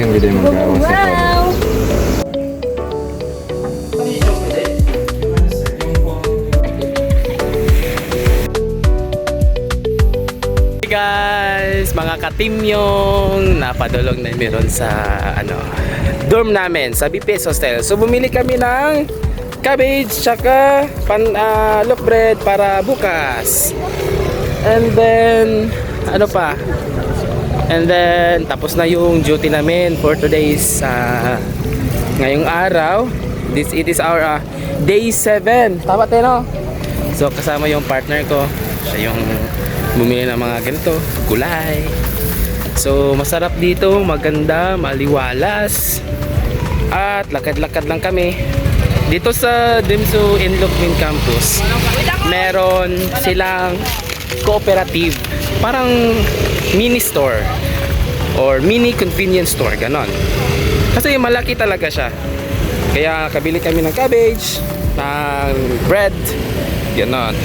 Second video mag-aawas sa Wow! Hey guys, mga ka-team yung napadulog na meron sa dorm namin sa BPS Hostel. So bumili kami ng cabbage tsaka loaf bread para bukas. And then And then tapos na yung duty namin for today's ngayong araw. It is our day 7. Tama tayo, no? So kasama yung partner ko. Siya yung bumili ng mga ganito, gulay. So masarap dito, maganda, maliwalas. At lakad-lakad lang kami. Dito sa Dimsu Inlukmin Campus, meron silang cooperative, parang mini store or mini convenience store, ganon. Kasi malaki talaga siya. Kaya kabili kami ng cabbage, ng bread, ganon.